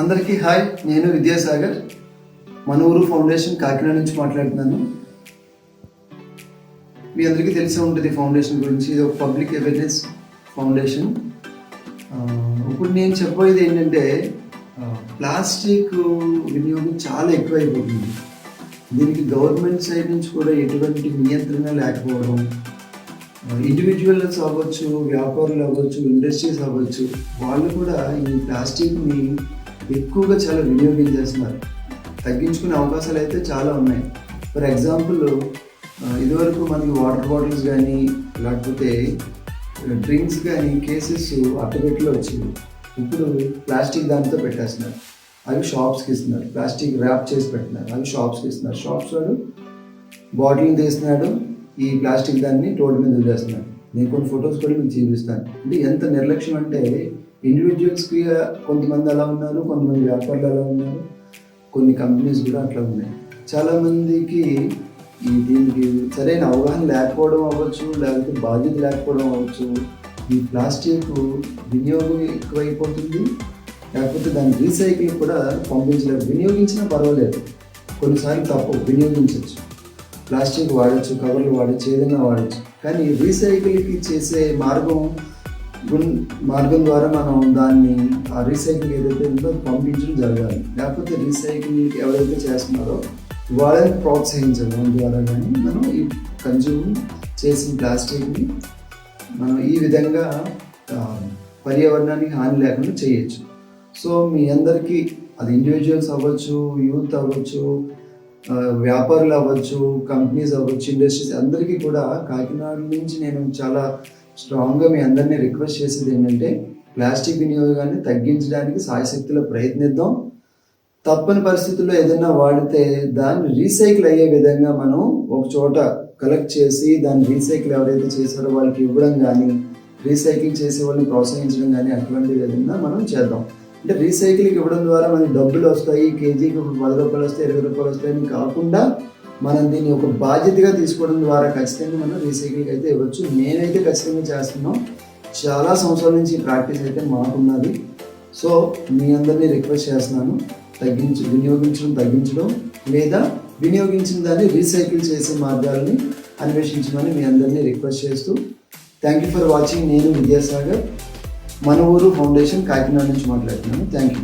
అందరికీ హాయ్, నేను విద్యాసాగర్. మన ఊరు ఫౌండేషన్ కాకినాడ నుంచి మాట్లాడుతున్నాను. మీ అందరికీ తెలిసే ఉంటుంది ఫౌండేషన్ గురించి. ఇది ఒక పబ్లిక్ అవేర్నెస్ ఫౌండేషన్. ఇప్పుడు నేను చెప్పబోయేది ఏంటంటే, ప్లాస్టిక్ వినియోగం చాలా ఎక్కువైపోతుంది. దీనికి గవర్నమెంట్ సైడ్ నుంచి కూడా ఎటువంటి నియంత్రణ లేకపోవడం, ఇండివిజువల్స్ అవ్వచ్చు, వ్యాపారులు అవ్వచ్చు, ఇండస్ట్రీస్ అవ్వచ్చు, వాళ్ళు కూడా ఈ ప్లాస్టిక్ని ఎక్కువగా చాలా వినియోగించేస్తున్నారు. తగ్గించుకునే అవకాశాలు అయితే చాలా ఉన్నాయి. ఫర్ ఎగ్జాంపుల్, ఇదివరకు మనకి వాటర్ బాటిల్స్ కానీ లేకపోతే డ్రింక్స్ కానీ కేసెస్ అట్టపెట్టలో వచ్చేవి. ఇప్పుడు ప్లాస్టిక్ దాంతో పెట్టేస్తున్నారు. అవి షాప్స్కి ఇస్తున్నారు. ప్లాస్టిక్ ర్యాప్ చేసి పెట్టినారు, అవి షాప్స్కి ఇస్తున్నారు. షాప్స్ వాడు బాటిల్ని తీస్తున్నాడు, ఈ ప్లాస్టిక్ దాన్ని రోడ్డు మీద వదిలేస్తున్నాడు. నేను కొన్ని ఫొటోస్ కూడా మీకు చూపిస్తాను. అంటే ఎంత నిర్లక్ష్యం అంటే, ఇండివిజువల్స్కి కొంతమంది అలా ఉన్నారు, కొంతమంది వ్యాపారులు అలా ఉన్నారు, కొన్ని కంపెనీస్ కూడా అట్లా ఉన్నాయి. చాలామందికి దీనికి సరైన అవగాహన లేకపోవడం అవ్వచ్చు, లేకపోతే బాధ్యత లేకపోవడం అవ్వచ్చు. ఈ ప్లాస్టిక్ వినియోగం ఎక్కువైపోతుంది, లేకపోతే దాన్ని రీసైకిల్ కూడా పంపించలేదు. వినియోగించినా పర్వాలేదు, కొన్నిసార్లు తప్పు, వినియోగించవచ్చు. ప్లాస్టిక్ వాడచ్చు, కవర్లు వాడచ్చు, ఏదైనా వాడచ్చు. కానీ రీసైకిల్కి చేసే మార్గం ద్వారా మనం దాన్ని ఆ రీసైకిల్ ఏదైతే ఉందో పంపించడం జరగాలి. లేకపోతే రీసైకిల్ ఎవరైతే చేస్తున్నారో వాళ్ళని ప్రోత్సహించడం ద్వారా కానీ మనం ఈ కన్జ్యూమ్ చేసిన ప్లాస్టిక్ని మనం ఈ విధంగా పర్యావరణానికి హాని లేకుండా చేయొచ్చు. సో మీ అందరికీ, అది ఇండివిజువల్స్ అవ్వచ్చు, యూత్ అవ్వచ్చు, వ్యాపారులు అవ్వచ్చు, కంపెనీస్ అవ్వచ్చు, ఇండస్ట్రీస్, అందరికీ కూడా కాకినాడ నుంచి నేను చాలా స్ట్రాంగ్గా మీ అందరినీ రిక్వెస్ట్ చేసేది ఏంటంటే, ప్లాస్టిక్ వినియోగాన్ని తగ్గించడానికి సాయశక్తిలో ప్రయత్నిద్దాం. తప్పని పరిస్థితుల్లో ఏదైనా వాడితే దాన్ని రీసైకిల్ అయ్యే విధంగా మనం ఒక చోట కలెక్ట్ చేసి దాన్ని రీసైకిల్ ఎవరైతే చేశారో వాళ్ళకి ఇవ్వడం కానీ, రీసైకిల్ చేసే వాళ్ళని ప్రోత్సహించడం కానీ, అటువంటివి ఏదైనా మనం చేద్దాం. అంటే రీసైకిల్కి ఇవ్వడం ద్వారా మనకి డబ్బులు వస్తాయి, కేజీకి 10 రూపాయలు వస్తాయి, 20 రూపాయలు వస్తాయని కాకుండా మనం దీన్ని ఒక బాధ్యతగా తీసుకోవడం ద్వారా ఖచ్చితంగా మనం రీసైకిల్కి అయితే ఇవ్వచ్చు. నేనైతే ఖచ్చితంగా చేస్తున్నాం. చాలా సంవత్సరాల నుంచి ప్రాక్టీస్ అయితే మాకున్నది. సో మీ అందరినీ రిక్వెస్ట్ చేస్తున్నాను, వినియోగించడం తగ్గించడం, లేదా వినియోగించిన దాన్ని రీసైకిల్ చేసే మార్గాలని అన్వేషించమని మీ అందరినీ రిక్వెస్ట్ చేస్తూ, థ్యాంక్ యూ ఫర్ వాచింగ్. నేను విద్యాసాగర్, మన ఊరు ఫౌండేషన్ కాకినాడ నుంచి మాట్లాడుతున్నాను. Thank you.